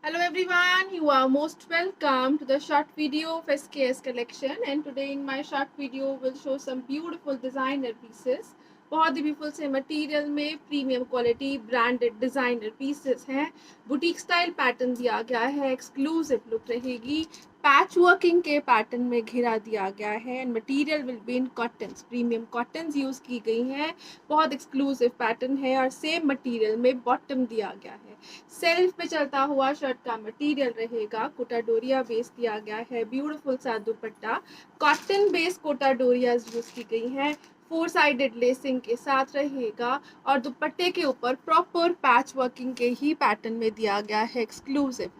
Hello everyone, you are most welcome to the short video of SKS collection, and today in my short video will show some beautiful designer pieces. बहुत ही beautiful से material में premium quality branded designer pieces हैं. Boutique style pattern दिया गया है, exclusive look रहेगी. Patch working के पैटर्न में घेरा दिया गया है and material will be in cottons, premium cottons use की गई हैं. बहुत एक्सक्लूसिव पैटर्न है और सेम मटेरियल में बॉटम दिया गया है. सेल्फ पे चलता हुआ शर्ट का मटेरियल रहेगा. कोटा डोरिया बेस दिया गया है, ब्यूटीफुल सा दुपट्टा. कॉटन बेस कोटा डोरियाज यूज की गई हैं. 4 साइडेड लेसिंग के साथ रहेगा और दुपट्टे के ऊपर प्रॉपर पैच वर्किंग के ही पैटर्न में दिया गया है. Exclusive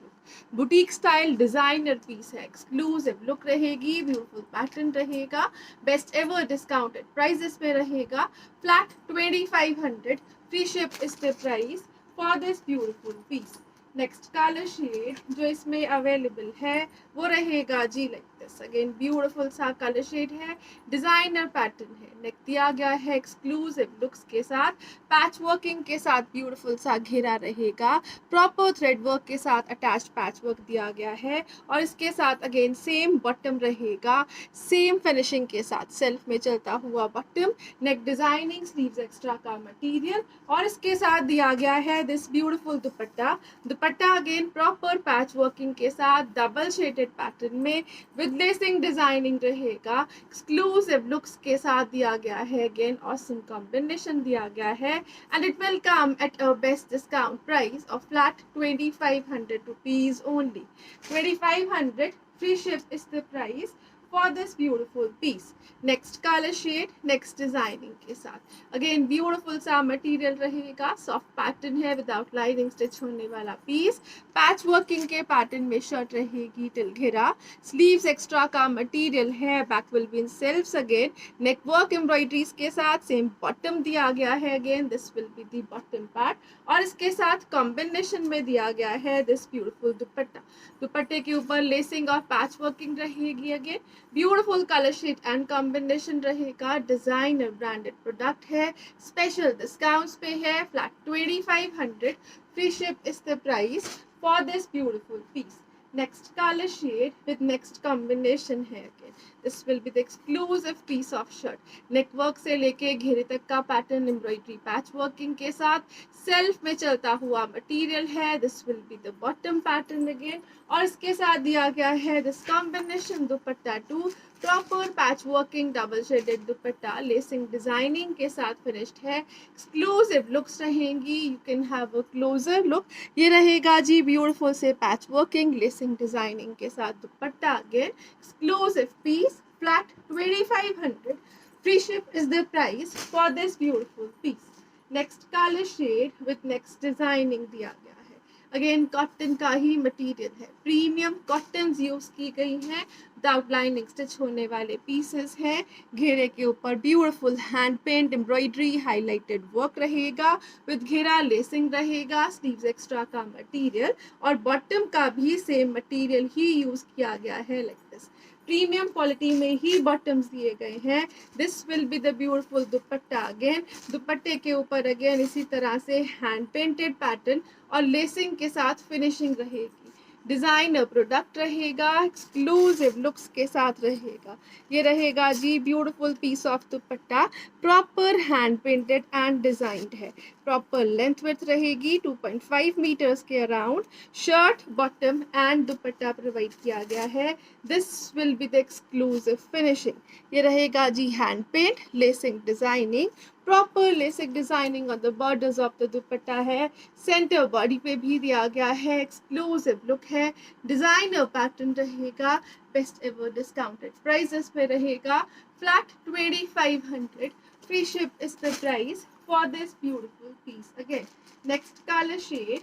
boutique style designer piece है, एक्सक्लूसिव लुक रहेगी, ब्यूटीफुल पैटर्न रहेगा. बेस्ट एवर डिस्काउंटेड प्राइजेस पे रहेगा. Flat 2500, free ship is the price for this beautiful piece. Next colour shade जो इसमें अवेलेबल है वो रहेगा जी लाइक दिस. अगेन ब्यूटीफुल सा कलर शेड है, डिजाइनर पैटर्न है. नेक दिया गया है एक्सक्लूसिव लुक्स के साथ, पैच वर्किंग के साथ ब्यूटीफुल सा घेरा रहेगा. प्रॉपर थ्रेड वर्क के साथ अटैच पैच वर्क दिया गया है और इसके साथ अगेन सेम बॉटम रहेगा, सेम फिनिशिंग के साथ सेल्फ में चलता हुआ बॉटम. नेक डिजाइनिंग, स्लीव्स एक्स्ट्रा का मटेरियल और इसके साथ दिया गया है this beautiful dupatta. Dupatta again proper patch working के साथ डबल शेडेड पैटर्न में विद लेसिंग डिजाइनिंग रहेगा. एक्सक्लूसिव लुक्स के साथ दिया गया है. अगेन ऑसम कॉम्बिनेशन दिया गया है and it will come at a best discount price of flat 2500 rupees only. 2500 free ship is the price for this beautiful piece. Next color shade, next designing के साथ अगेन ब्यूटीफुल सा material रहेगा. Soft pattern है, without lining stitch होने वाला पीस. Patch working के pattern में शर्ट रहेगी टिल घेरा. स्लीव्स एक्स्ट्रा का मटेरियल है, back will be in selfs. Again neck work embroideries के साथ सेम बॉटम दिया गया है. Again this will be the bottom part और इसके साथ कॉम्बिनेशन में दिया गया है दिस ब्यूटीफुल दुपट्टा. दुपट्टे के ऊपर लेसिंग और पैच वर्किंग रहेगी. Again beautiful colour shade and combination रहेगा. डिजाइनर ब्रांडेड प्रोडक्ट है, स्पेशल डिस्काउंट्स पे है. Flat 2500, free ship is the price for this beautiful piece. Next colour shade with next combination है. Again this will be the exclusive piece of shirt. Neck work से लेके घेरे तक का pattern embroidery patch working के साथ self में चलता हुआ मटेरियल है. This will be the bottom pattern again और इसके साथ दिया गया है this combination dupatta too. Proper patch working double shaded dupatta, lacing designing के साथ फिनिश्ड है. एक्सक्लूसिव लुक्स रहेंगी. You can have a closer look. ये रहेगा जी ब्यूटीफुल से पैच वर्किंग लेसिंग डिजाइनिंग के साथ dupatta. Again exclusive piece, flat 2500, free ship is the price for this beautiful piece. Next colour shade with next designing दिया गया है. अगेन कॉटन का ही मटेरियल है, प्रीमियम कॉटन यूज की गई हैं. विदाउट लाइनिंग स्टिच होने वाले पीसेस हैं. घेरे के ऊपर beautiful hand paint embroidery highlighted work रहेगा, विद घेरा लेसिंग रहेगा. स्लीव्स एक्स्ट्रा का मटेरियल और बॉटम का भी सेम मटेरियल ही यूज किया गया है लाइक दिस. प्रीमियम क्वालिटी में ही बॉटम्स दिए गए हैं. This will be the beautiful dupatta. Again दुपट्टे के ऊपर अगेन इसी तरह से हैंड पेंटेड पैटर्न और लेसिंग के साथ फिनिशिंग रहेगी. डिजाइनर प्रोडक्ट रहेगा, एक्सक्लूसिव लुक्स के साथ रहेगा. ये रहेगा जी beautiful piece of dupatta, proper hand painted and designed है. प्रॉपर लेंथ विड्थ रहेगी 2.5 मीटर्स के around. Shirt, bottom and dupatta provide किया गया है. This will be the exclusive finishing. ये रहेगा जी hand paint, lacing designing, proper lacing designing on the borders of the dupatta है. सेंटर बॉडी पे भी दिया गया है. एक्सक्लूसिव लुक है, डिजाइनर पैटर्न रहेगा. बेस्ट एवर डिस्काउंटेड प्राइसेस पे रहेगा. Flat 2500, free ship is the price for this beautiful piece. Again next colour shade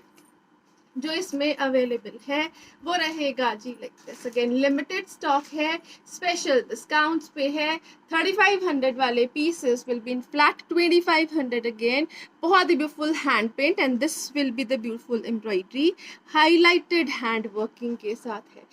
जो इसमें अवेलेबल है वो रहेगा जी like this. Again limited stock है, स्पेशल डिस्काउंट्स पे है. 3500 वाले pieces will be in flat 2500. Again बहुत ही beautiful hand paint and this will be the beautiful embroidery highlighted hand working के साथ है.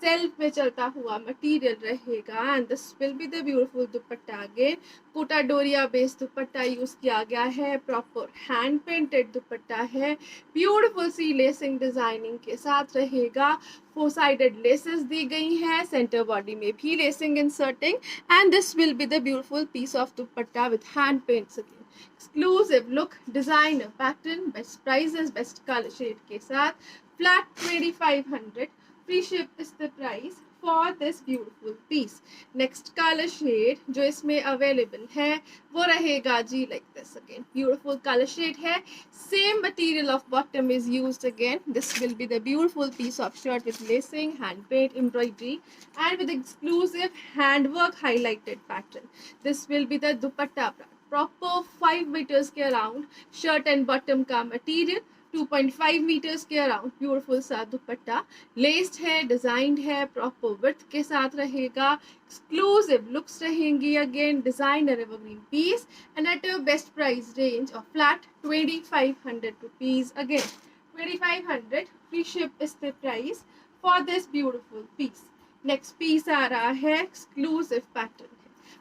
सेल्फ में चलता हुआ मटेरियल रहेगा and this will be the beautiful dupatta again. Kota Doria based dupatta use किया गया है, प्रॉपर हैंड पेंटेड दुपट्टा है, ब्यूटीफुल सी लेसिंग डिजाइनिंग के साथ रहेगा। 4 साइडेड लेसेस दी गई हैं, सेंटर बॉडी में भी lacing inserting and this will be the beautiful piece of dupatta with hand paints again. Exclusive look, designer pattern, best prices, best colour shade के साथ flat 2500। Free ship is the price for this beautiful piece. Next colour shade जो इसमें available है वो रहेगा जी like this again, beautiful colour shade है, same material of bottom is used again. This will be the beautiful piece of shirt with lacing, hand paint, embroidery and with exclusive handwork highlighted pattern. This will be the dupatta, proper 5 metres के around shirt and bottom का material, 2.5 metres के around beautiful सा दुपट्टा, लेस्ड है, designed है, proper width के साथ रहेगा, exclusive looks रहेंगी again, designer evergreen piece and at a best price range of flat 2500 rupees again. 2500 free ship is the price for this beautiful piece. Next piece आ रहा है exclusive pattern,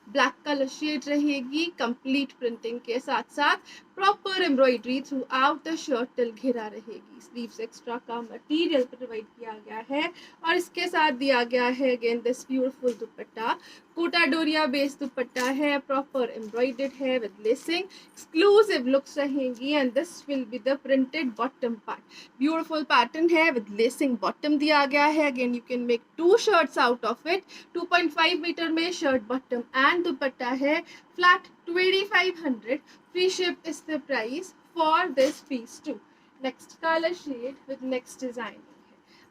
black colour shade रहेगी, complete printing के साथ साथ proper embroidery throughout the shirt till घेरा रहेगी। Sleeves extra का मटेरियल प्रोवाइड किया गया है और इसके साथ दिया गया है again this beautiful dupatta. Kota Doria based dupatta है, प्रॉपर एम्ब्रॉयडर्ड है विद लेसिंग, एक्सक्लूसिव लुक्स रहेंगी and this will be the printed bottom part. Beautiful pattern है विद लेसिंग बॉटम दिया गया है, again you can make 2 shirts out of it. 2.5 metre में shirt bottom and dupatta है, flat 2500। Free ship is the price for this piece too. Next colour shade with next design,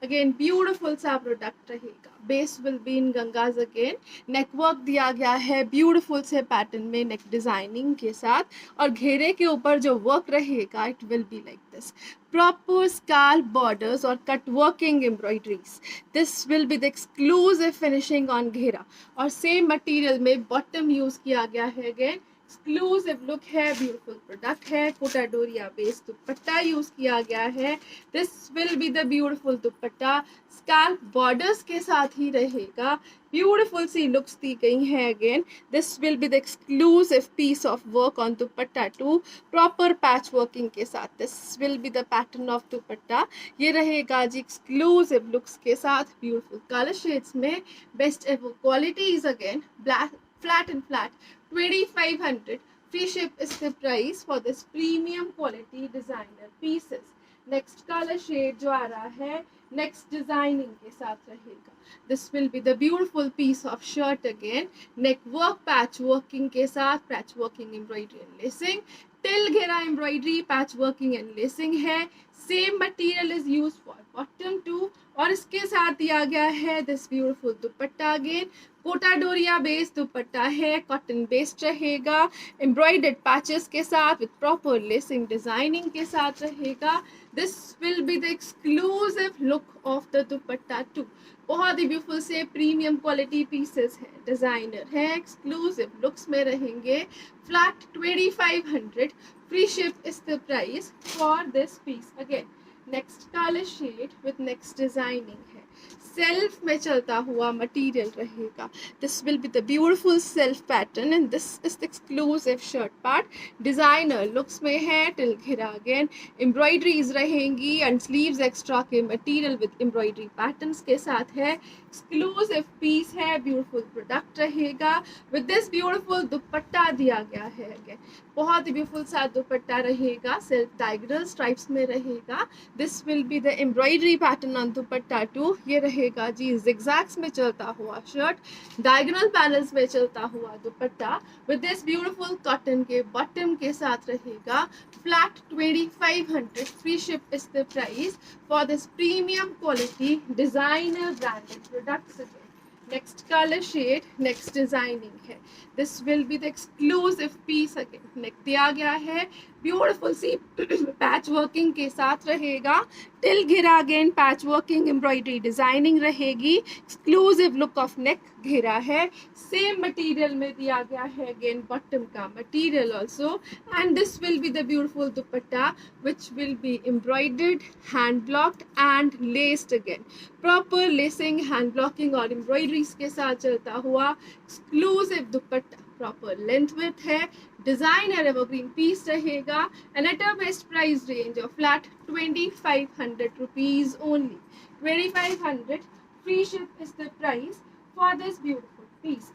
again beautiful सा product रहेगा, base will be in गंगाज again, neck work दिया गया है beautiful से pattern में नेक designing के साथ और घेरे के ऊपर जो वर्क रहेगा it will be like this, proper scallop borders और cut working embroideries. This will be the exclusive finishing on घेरा और सेम मटेरियल में बॉटम यूज किया गया है, अगेन एक्सक्लूसिव लुक है, ब्यूटीफुल प्रोडक्ट है, कोटा डोरिया बेस्ड दुपट्टा यूज किया गया है। This will be the beautiful dupatta, scallop borders के साथ ही रहेगा, ब्यूटीफुल सी लुक्स दी गई हैं again. This will be the exclusive piece of work on dupatta too, proper patch working के साथ। This will be the pattern of dupatta, ये रहेगा जी एक्सक्लूसिव लुक्स के साथ, ब्यूटीफुल कलर शेड्स में, best ever qualities again, black flat and flat 2500। free ship is the price for this premium quality designer pieces। Next colour shade जो आ रहा है नेक्स्ट डिजाइनिंग के साथ रहेगा, this will be the beautiful piece of shirt again, neck work patch working के साथ, patch working embroidery and lacing, till घेरा embroidery patch working and lacing है, same material is use for bottom too और इसके साथ दिया गया है this beautiful dupatta again, Kota Doria based dupatta है, कॉटन बेस्ड रहेगा, एम्ब्रॉयडर्ड पैचेस के साथ विद प्रॉपर लेसिंग डिजाइनिंग के साथ रहेगा। This will be the exclusive look of the dupatta too, बहुत ही ब्यूटीफुल से प्रीमियम क्वालिटी पीसेस हैं, डिजाइनर है, एक्सक्लूसिव लुक्स में रहेंगे, flat 2500। Free ship is the price for this piece again. Next colour shade with next designing है, self में चलता हुआ मटेरियल रहेगा, this will be the beautiful self pattern and this is the exclusive shirt part, designer looks में है, till घेरा again, embroideries रहेंगी and sleeves extra के मटेरियल विद एम्ब्रॉयडरी पैटर्न्स के साथ है, एक्सक्लूसिव पीस है, ब्यूटीफुल प्रोडक्ट रहेगा, विद दिस ब्यूटीफुल दुपट्टा दिया गया है अगेन, बहुत ही ब्यूटीफुल सा दुपट्टा रहेगा, सेल्फ डायगोनल स्ट्राइप्स में रहेगा, this will be the embroidery pattern on dupatta too, ये रहेगा जी जिगजैग्स में चलता हुआ शर्ट, डायगोनल पैनल्स में चलता हुआ dupatta, with this beautiful cotton के बॉटम के साथ रहेगा, flat 2500। Free ship is the price for this premium quality designer branded products again. Next colour shade next designing है, this will be the exclusive piece again, neck दिया गया है, beautiful सी patch working के साथ रहेगा। टिल घेरा again patch working embroidery designing रहेगी। Exclusive look of neck घेरा है। सेम मटेरियल में दिया गया है अगेन बॉटम का material also. And this will be the beautiful dupatta which will be embroidered, hand blocked and लेस्ड again. Proper lacing, hand blocking और embroideries के साथ चलता हुआ एक्सक्लूसिव दुपट्टा, प्रॉपर लेंथ विड्थ है, डिजाइनर एवरग्रीन पीस रहेगा and at a best price range of flat 2500 rupees only. 2500 free ship is the price for this beautiful piece.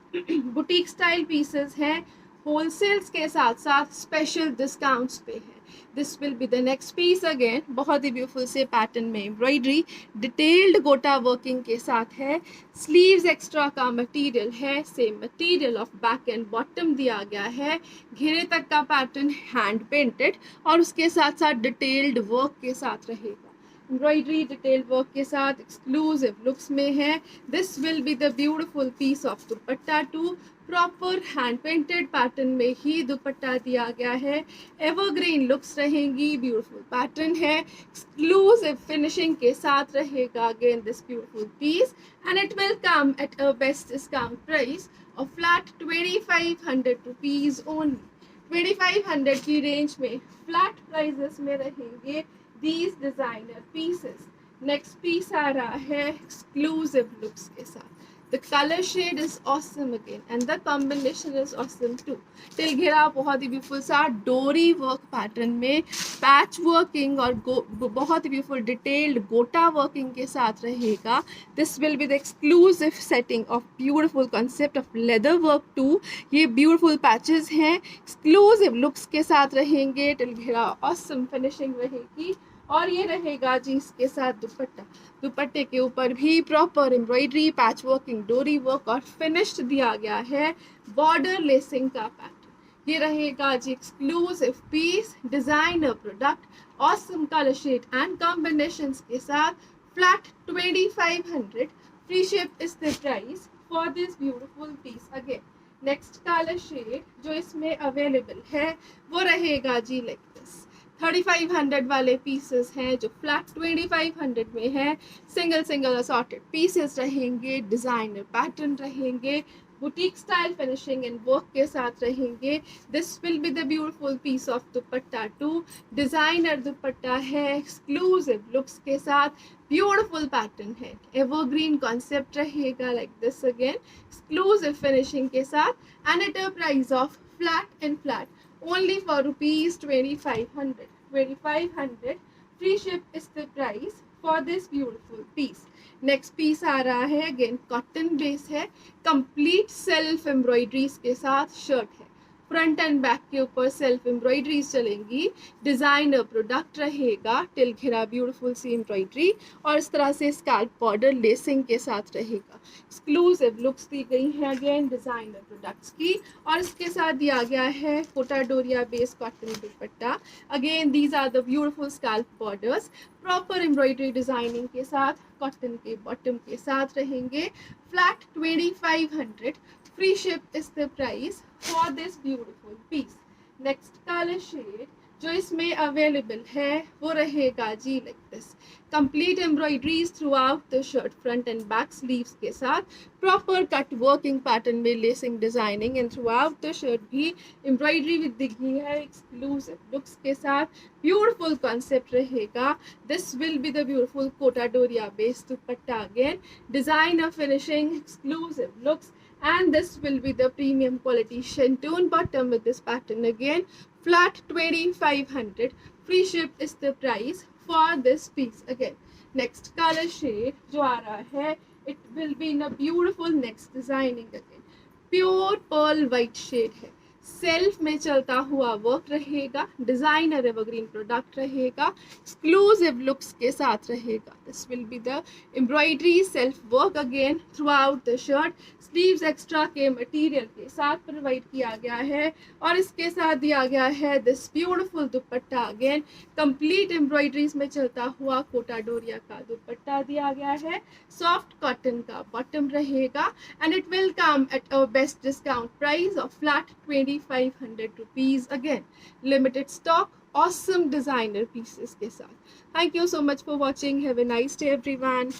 Boutique style pieces हैं, wholesales के साथ साथ स्पेशल डिस्काउंट्स पे है। This will be the next piece again, बहुत ही beautiful से pattern में एम्ब्रॉयडरी, डिटेल्ड गोटा वर्किंग के साथ है। स्लीव्स एक्स्ट्रा का मटेरियल है, same material of back and bottom दिया गया है। घेरे तक का पैटर्न हैंड पेंटेड और उसके साथ साथ डिटेल्ड वर्क के साथ रहेगा। एम्ब्रॉयडरी डिटेल वर्क के साथ एक्सक्लूसिव लुक्स में है। This will be the beautiful piece of dupatta too. Proper hand painted pattern में ही दुपट्टा दिया गया है। एवरग्रीन लुक्स रहेंगी, ब्यूटीफुल पैटर्न है, एक्सक्लूसिव फिनिशिंग के साथ रहेगा again this beautiful piece and it will come at a best discount price of flat 2500 rupees only. 2500 की रेंज में फ्लैट प्राइजेस में रहेंगे these designer pieces. Next piece आ रहा है exclusive looks के साथ। The color shade is awesome again and the combination is awesome too. Till घेरा बहुत ही ब्यूटीफुल सा डोरी वर्क पैटर्न में पैच वर्किंग और बहुत ही ब्यूटीफुल डिटेल्ड गोटा वर्किंग के साथ रहेगा। This will be the exclusive setting of beautiful concept of leather work too. ये ब्यूटीफुल पैचेस हैं, एक्सक्लूसिव लुक्स के साथ रहेंगे। टिल घेरा ऑसम फिनिशिंग रहेगी और ये रहेगा जी इसके साथ दुपट्टा। दुपट्टे के ऊपर भी प्रॉपर एम्ब्रॉयडरी, पैच वर्किंग, डोरी वर्क और फिनिश्ड दिया गया है बॉर्डर लेसिंग का पैटर्न। ये रहेगा जी exclusive piece, designer product, awesome colour shade and combinations के साथ flat 2500। Free ship is the price for this beautiful piece again. Next colour shade जो इसमें अवेलेबल है वो रहेगा जी लाइक दिस। 3500 वाले पीसेस हैं जो फ्लैट 2500 में है। सिंगल सिंगल असॉर्टेड पीसेस रहेंगे, डिजाइनर पैटर्न रहेंगे, boutique style finishing and work के साथ रहेंगे। This will be the beautiful piece of dupatta too. Designer dupatta है, एक्सक्लूसिव लुक्स के साथ, ब्यूटीफुल पैटर्न है, एवरग्रीन कॉन्सेप्ट रहेगा like this again, exclusive finishing के साथ and at a price of flat and flat only for rupees 2500. 2500 free ship is the price for this beautiful piece. Next piece आ रहा है again cotton base है, complete self embroideries के साथ shirt है। Front and back के ऊपर self embroideries चलेंगी, डिजाइनर प्रोडक्ट रहेगा, टिल घेरा ब्यूटीफुल सी एम्ब्रॉयडरी और इस तरह से स्कैल्प बॉर्डर लेसिंग के साथ रहेगा। एक्सक्लूसिव लुक्स दी गई है अगेन डिजाइनर प्रोडक्ट्स की और इसके साथ दिया गया है Kota Doria base cotton dupatta. Again these are the beautiful scallop borders, proper embroidery designing के साथ कॉटन के बॉटम के साथ रहेंगे। Flat 2500 free ship is the price for this beautiful piece. Next color shade जो इसमें अवेलेबल है वो रहेगा जी like this. Complete embroideries throughout the shirt, front and back sleeves के साथ, प्रॉपर कट वर्किंग पैटर्न में lacing designing and throughout the shirt भी एम्ब्रॉयडरी विद दिखी है एक्सक्लूसिव लुक्स के साथ, ब्यूटीफुल कॉन्सेप्ट रहेगा। This will be the beautiful Kota Doria base dupatta again, designer finishing, exclusive looks and this will be the premium quality shantung bottom with this pattern again. Flat 2500 free ship is the price for this piece again. Next color shade जो आ रहा है it will be in a beautiful next designing again. Pure pearl white shade है, self में चलता हुआ work रहेगा, designer evergreen product रहेगा, एक्सक्लूसिव लुक्स के साथ रहेगा। This will be the embroidery self work again through out the shirt, sleeves extra के मटेरियल के साथ प्रोवाइड किया गया है और इसके साथ दिया गया है this beautiful dupatta again, complete embroideries में चलता हुआ कोटा डोरिया का दुपट्टा दिया गया है, सॉफ्ट कॉटन का बॉटम रहेगा and it will come at a best discount price of flat 2500 rupees. Again, limited stock, awesome designer pieces के साथ. Thank you so much for watching. Have a nice day everyone.